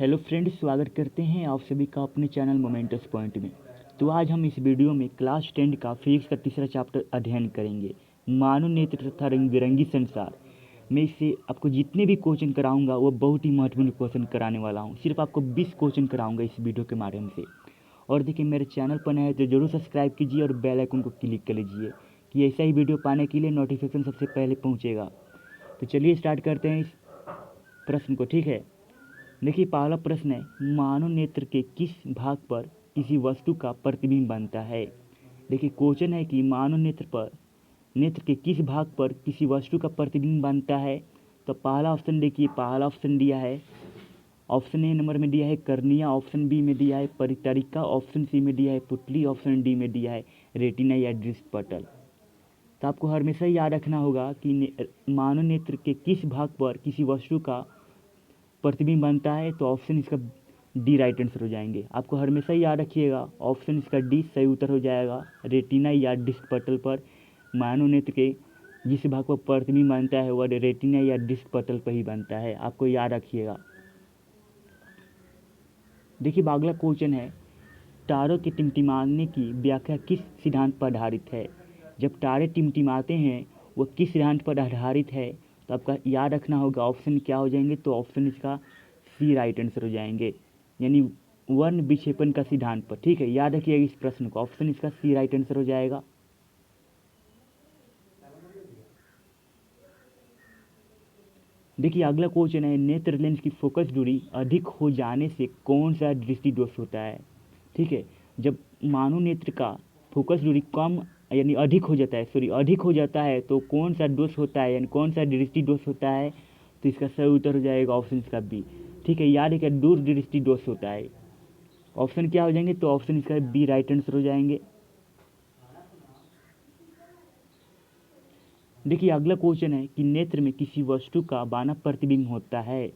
Hello friends, स्वागत करते हैं आप सभी का अपने चैनल मोमेंटस पॉइंट में। तो आज हम इस वीडियो में क्लास 10 का फिजिक्स का तीसरा चैप्टर अध्ययन करेंगे, मानव नेत्र तथा रंग बिरंगी संसार। मैं इससे आपको जितने भी क्वेश्चन कराऊंगा वो बहुत ही महत्वपूर्ण क्वेश्चन कराने वाला हूं। सिर्फ आपको 20 क्वेश्चन कराऊंगा इस वीडियो के माध्यम से। और देखिए, मेरे चैनल पर नए हैं तो ज़रूर सब्सक्राइब कीजिए और बेल आइकन को क्लिक कर लीजिए कि ऐसा ही वीडियो पाने के लिए नोटिफिकेशन सबसे पहले पहुँचेगा। तो चलिए स्टार्ट करते हैं इस प्रश्न को। ठीक है, देखिए पहला प्रश्न है, मानव नेत्र के किस भाग पर किसी वस्तु का प्रतिबिंब बनता है। देखिए क्वेश्चन है कि मानव नेत्र के किस भाग पर किसी वस्तु का प्रतिबिंब बनता है। तो पहला ऑप्शन देखिए, पहला ऑप्शन दिया है, ऑप्शन ए नंबर में दिया है कर्निया, ऑप्शन बी में दिया है परितरिका, ऑप्शन सी में दिया है पुतली, ऑप्शन डी में दिया है रेटिना या दृष्टि पटल। तो आपको हमेशा याद रखना होगा कि मानव नेत्र के किस भाग पर किसी वस्तु का प्रतिबिंब बनता है। तो ऑप्शन इसका डी राइट आंसर हो जाएंगे। आपको हमेशा याद रखिएगा, ऑप्शन इसका डी सही उत्तर हो जाएगा। रेटिना या डिस्क पटल पर मानव नेत्र के जिस भाग पर प्रतिबिंब बनता है वह रेटिना या डिस्क पटल पर ही बनता है, आपको याद रखिएगा। देखिए अगला क्वेश्चन है, तारों के टिमटिमाने की व्याख्या किस सिद्धांत पर आधारित है। जब तारे टिमटिमाते हैं वह किस सिद्धांत पर आधारित है। तो आपका याद रखना होगा, ऑप्शन क्या हो जाएंगे। तो ऑप्शन इसका सी राइट आंसर हो जाएंगे, यानी वर्ण विक्षेपण का सिद्धांत पर। ठीक है, याद रखिएगा इस प्रश्न को, ऑप्शन इसका सी राइट आंसर हो जाएगा। देखिए अगला क्वेश्चन है, नेत्र लेंस की फोकस दूरी अधिक हो जाने से कौन सा दृष्टि दोष होता है। ठीक है, जब मानव नेत्र का फोकस दूरी कम यानी अधिक हो जाता है, अधिक हो जाता है तो कौन सा दोष होता है, यानी कौन सा दृष्टि दोष होता है। तो इसका सही उत्तर हो जाएगा ऑप्शन इसका बी। ठीक है, याद है क्या, दूर दृष्टि दोष होता है। ऑप्शन क्या हो जाएंगे। तो ऑप्शन इसका बी राइट आंसर हो जाएंगे। देखिए अगला क्वेश्चन है कि नेत्र में किसी वस्तु का बाना प्रतिबिंब होता है।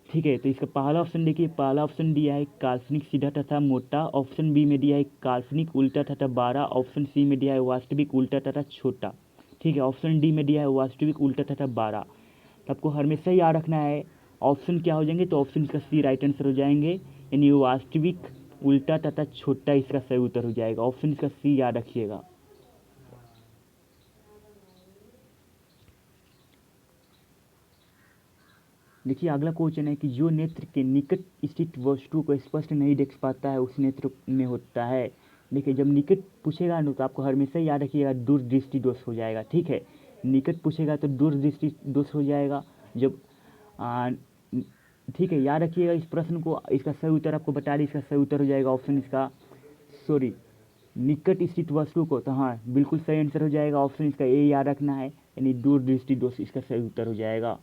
ठीक है, तो इसका पहला ऑप्शन देखिए, पहला ऑप्शन दिया है काल्पनिक सीधा तथा मोटा, ऑप्शन बी में दिया है काल्पनिक उल्टा तथा बारा, ऑप्शन सी में दिया है वास्तविक उल्टा तथा छोटा। ठीक है, ऑप्शन डी में दिया है वास्तविक उल्टा तथा बारा। तो आपको हमेशा याद रखना है, ऑप्शन क्या हो जाएंगे। तो ऑप्शन इसका सी राइट आंसर हो जाएंगे, यानी वास्तविक उल्टा तथा छोटा इसका सही उत्तर हो जाएगा। ऑप्शन इसका सी याद रखिएगा। देखिए अगला क्वेश्चन है कि जो नेत्र के निकट स्थित वस्तु को स्पष्ट नहीं देख पाता है उस नेत्र में होता है। देखिए जब निकट पूछेगा ना तो आपको हमेशा याद रखिएगा दूरदृष्टि दोष हो जाएगा। ठीक है, निकट पूछेगा तो दूरदृष्टि दोष हो जाएगा। जब ठीक है, याद रखिएगा इस प्रश्न को। इसका सही उत्तर आपको बता दें, इसका सही उत्तर हो जाएगा ऑप्शन इसका निकट स्थित वस्तु को। तो हाँ, बिल्कुल सही आंसर हो जाएगा, ऑप्शन इसका ए याद रखना है, यानी दूरदृष्टि दोष इसका सही उत्तर हो जाएगा।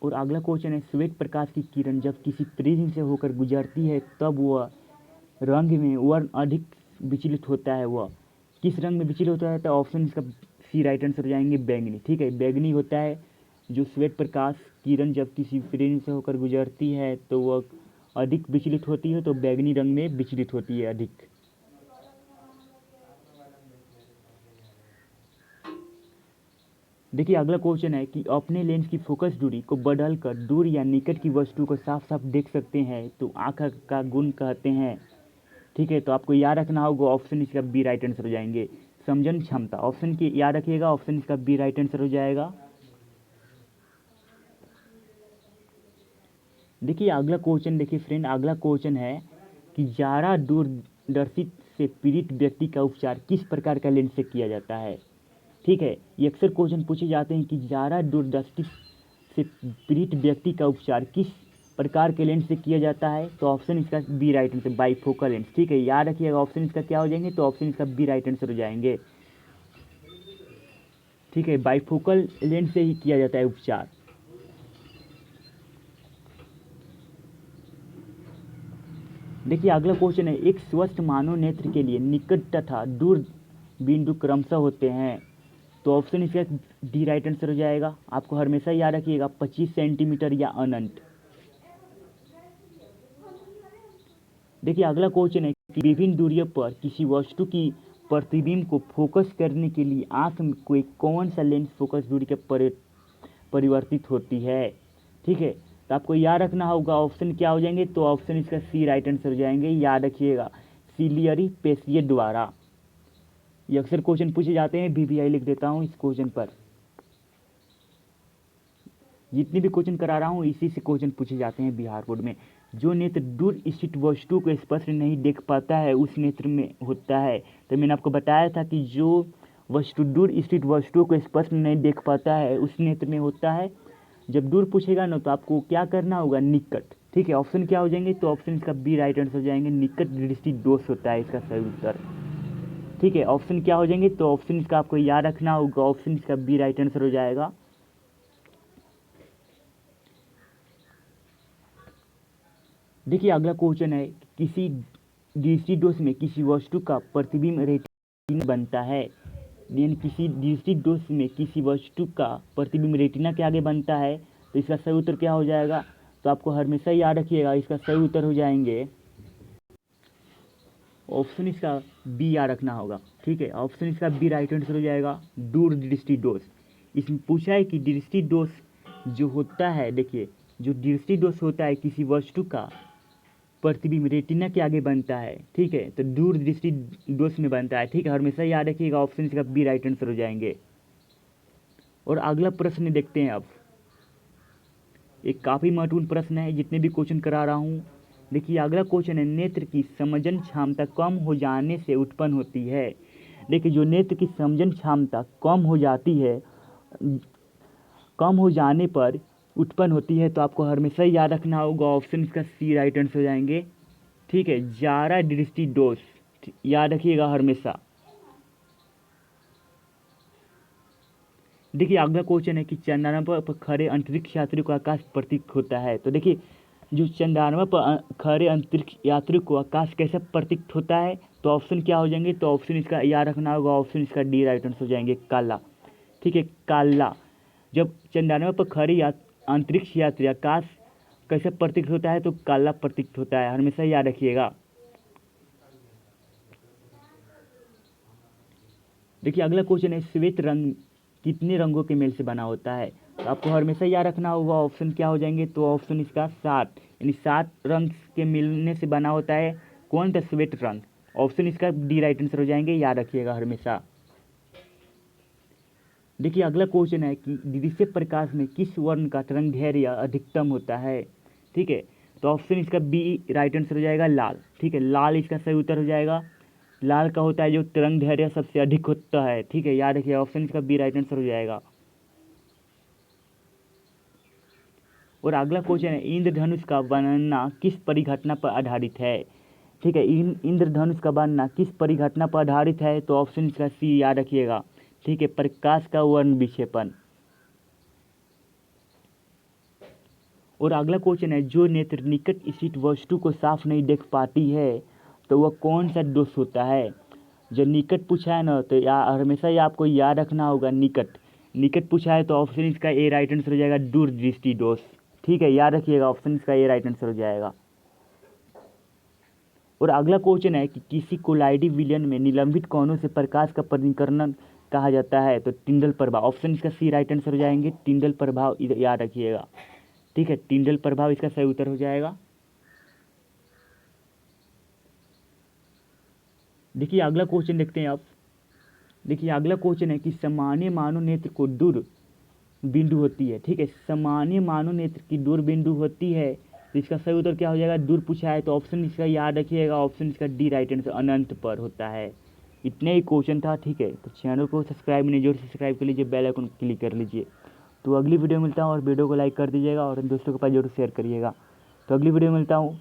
और अगला क्वेश्चन है, श्वेत प्रकाश की किरण जब किसी प्रिज्म से होकर गुजरती है तब वह रंग में वर्ण अधिक विचलित होता है। वह किस रंग में विचलित होता है। तो ऑप्शन इसका सी राइट आंसर हो जाएंगे बैंगनी। ठीक है, बैंगनी होता है जो श्वेत प्रकाश किरण जब किसी प्रिज्म से होकर गुजरती है तो वह अधिक विचलित होती है, तो बैंगनी रंग में विचलित होती है अधिक। देखिए अगला क्वेश्चन है कि अपने लेंस की फोकस दूरी को बदलकर दूर या निकट की वस्तु को साफ साफ देख सकते हैं तो आँख का गुण कहते हैं। ठीक है, तो आपको याद रखना होगा, ऑप्शन इसका बी राइट आंसर हो जाएंगे, समझन क्षमता। ऑप्शन की याद रखिएगा, ऑप्शन इसका बी राइट आंसर हो जाएगा। देखिए अगला क्वेश्चन, देखिए फ्रेंड अगला क्वेश्चन है कि ज़्यादा दूरदर्शी से पीड़ित व्यक्ति का उपचार किस प्रकार का लेंस से किया जाता है। ठीक है, ये अक्सर क्वेश्चन पूछे जाते हैं कि ज़्यादा दूरदृष्टि से पीड़ित व्यक्ति का उपचार किस प्रकार के लेंस से किया जाता है। तो ऑप्शन इसका B right answer, bifocal lens. ठीक है, याद रखिएगा ऑप्शन इसका क्या हो जाएंगे। तो ऑप्शन इसका बी राइट आंसर हो जाएंगे। ठीक है, बाईफोकल लेंस से ही किया जाता है उपचार। देखिए अगला क्वेश्चन है, एक स्वस्थ मानव नेत्र के लिए निकट तथा दूर बिंदु क्रमशः होते हैं। तो ऑप्शन इसका डी राइट आंसर हो जाएगा। आपको हमेशा याद रखिएगा 25 सेंटीमीटर या अनंत। देखिए अगला क्वेश्चन है कि विभिन्न दूरियों पर किसी वस्तु की प्रतिबिंब को फोकस करने के लिए आँख में कोई कौन सा लेंस फोकस दूरी के परिवर्तित होती है। ठीक है, तो आपको याद रखना होगा ऑप्शन क्या हो जाएंगे, तो ऑप्शन इसका सी राइट आंसर हो जाएंगे। याद रखिएगा, सिलियरी पेशिये द्वारा। ये अक्सर क्वेश्चन पूछे जाते हैं, VVI लिख देता हूँ इस क्वेश्चन पर। जितने भी क्वेश्चन करा रहा हूँ इसी से क्वेश्चन पूछे जाते हैं बिहार बोर्ड में। जो नेत्र दूर स्थित वस्तु को स्पष्ट नहीं देख पाता है उस नेत्र में होता है। तो मैंने आपको बताया था कि जो वस्तु दूर स्थित वस्तु को स्पष्ट नहीं देख पाता है उस नेत्र में होता है। जब दूर पूछेगा ना तो आपको क्या करना होगा, निकट। ठीक है, ऑप्शन क्या हो जाएंगे, तो ऑप्शन इसका बी राइट आंसर हो जाएंगे। निकट दृष्टि दोष होता है इसका सही उत्तर। ठीक है, ऑप्शन क्या हो जाएंगे, तो ऑप्शन इसका आपको याद रखना होगा, ऑप्शन इसका बी राइट आंसर हो जाएगा। देखिए अगला क्वेश्चन है, किसी दृष्टि दोष में किसी वस्तु का प्रतिबिंब रेटिना बनता है। यानी किसी दृष्टि दोष में किसी वस्तु का प्रतिबिंब रेटिना के आगे बनता है, तो इसका सही उत्तर क्या हो जाएगा, तो आपको हमेशा याद रखिएगा इसका सही उत्तर हो जाएंगे ऑप्शन इसका बी याद रखना होगा। ठीक है, ऑप्शन इसका बी राइट आंसर हो जाएगा, दूर दृष्टि दोष। इसमें पूछा है कि दृष्टि दोष जो होता है, देखिए जो दृष्टि दोष होता है किसी वस्तु का प्रतिबिंब रेटिना के आगे बनता है। ठीक है, तो दूर दृष्टि दोष में बनता है। ठीक है, हमेशा याद रखिएगा ऑप्शन इसका बी राइट आंसर हो जाएंगे। और अगला प्रश्न देखते हैं अब, एक काफ़ी महत्वपूर्ण प्रश्न है, जितने भी क्वेश्चन करा रहा हूँ। देखिए अगला क्वेश्चन है, नेत्र की समझन क्षमता कम हो जाने से उत्पन्न होती है। देखिए जो नेत्र की समझन क्षमता कम हो जाती है, कम हो जाने पर उत्पन्न होती है, तो आपको हमेशा याद रखना होगा ऑप्शन इसका सी राइट आंसर हो जाएंगे। ठीक है, जारा दृष्टि दोष याद रखिएगा हमेशा। देखिए अगला क्वेश्चन है कि चंद्रमा पर खड़े अंतरिक्ष यात्री को आकाश प्रतीत होता है। तो देखिए जो चंद्रमा पर खड़े अंतरिक्ष यात्री को आकाश कैसे प्रतीत होता है, तो ऑप्शन क्या हो जाएंगे, तो ऑप्शन इसका याद रखना होगा, ऑप्शन इसका डी राइट आंसर हो जाएंगे, काला। ठीक है, काला। जब चंद्रमा पर खड़े अंतरिक्ष यात्री आकाश कैसे प्रतीत होता है, तो काला प्रतीत होता है, हमेशा याद रखिएगा। देखिए अगला क्वेश्चन है, श्वेत रंग कितने रंगों के मेल से बना होता है, तो आपको हमेशा याद रखना होगा ऑप्शन क्या हो जाएंगे, तो ऑप्शन इसका 7, यानी 7 रंग के मिलने से बना होता है कौन सा, श्वेत रंग। ऑप्शन इसका डी राइट आंसर हो जाएंगे, याद रखिएगा हमेशा। देखिए अगला क्वेश्चन है कि दृश्य प्रकाश में किस वर्ण का तरंग दैर्घ्य अधिकतम होता है। ठीक है, तो ऑप्शन इसका बी राइट आंसर हो जाएगा, लाल। ठीक है, लाल इसका सही उत्तर हो जाएगा। लाल का होता है जो तरंग दैर्घ्य सबसे अधिक होता है। ठीक है, याद रखिए ऑप्शन इसका बी राइट आंसर हो जाएगा। और अगला क्वेश्चन है, इंद्रधनुष का बनना किस परिघटना पर आधारित है। ठीक है, इंद्रधनुष का बनना किस परिघटना पर आधारित है, तो ऑप्शन इसका सी याद रखिएगा। ठीक है, प्रकाश का वर्ण विक्षेपण। और अगला क्वेश्चन है, जो नेत्र निकट स्थित वस्तु को साफ नहीं देख पाती है, तो वह कौन सा दोष होता है। जो निकट पूछा है ना, तो हमेशा ही आपको याद रखना होगा, निकट। निकट पूछा है तो ऑप्शन इसका ए राइट आंसर हो जाएगा, दूर दृष्टि दोष। ठीक है, याद रखिएगा ऑप्शन इसका ए राइट आंसर हो जाएगा। और अगला क्वेश्चन है कि किसी कोलाइडी विलयन में निलंबित कोणों से प्रकाश का परिकर्णन कहा जाता है, तो टिंडल प्रभाव। ऑप्शन इसका सी राइट आंसर हो जाएंगे, टिंडल प्रभाव, याद रखिएगा। ठीक है, टिंडल प्रभाव इसका सही उत्तर हो जाएगा। देखिए अगला क्वेश्चन देखते हैं आप। देखिए अगला क्वेश्चन है कि सामान्य मानव नेत्र को दूर बिंदु होती है। ठीक है, सामान्य मानव नेत्र की दूर बिंदु होती है, तो इसका सही उत्तर क्या हो जाएगा, दूर पूछा है तो ऑप्शन इसका याद रखिएगा, ऑप्शन इसका डी राइट आंसर, अनंत पर होता है। इतने ही क्वेश्चन था। ठीक है, तो चैनल को सब्सक्राइब नहीं, जरूर सब्सक्राइब कर लीजिए, बेल आइकन क्लिक कर लीजिए। तो अगली वीडियो मिलता हूँ, और वीडियो को लाइक कर दीजिएगा और दोस्तों के पास जरूर शेयर करिएगा। तो अगली वीडियो मिलता हूँ।